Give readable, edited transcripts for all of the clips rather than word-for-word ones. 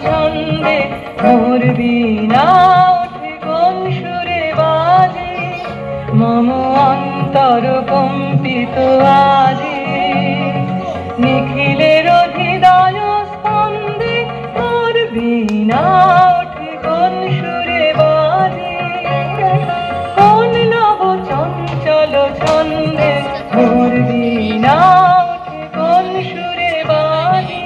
ছন্দে মোর বীণা ওঠে কোন সুরে বাজে মম অন্তর কম্পিত আজি নিখিলের হৃদয় স্পন্দে মোর বীণা ওঠে কোন সুরে বাজে কোন নব চঞ্চল ছন্দে মোর বীণা ওঠে কোন সুরে বাজে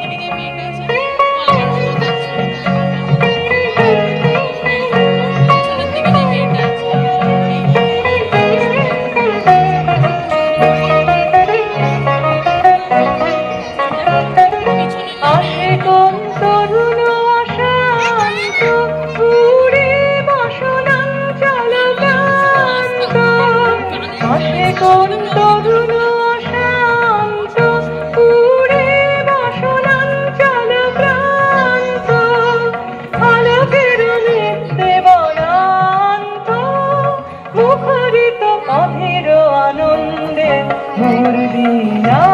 আসে কোন তরুণ অশান্ত উড়ে বসনাঞ্চল ক্লান্ত আসে কোন তরুণ অশান্ত উড়ে বসনাঞ্চল ক্লান্ত আলোকের নৃত্যে বনান্ত মুখরিত অধীর আনন্দে মোর বীণা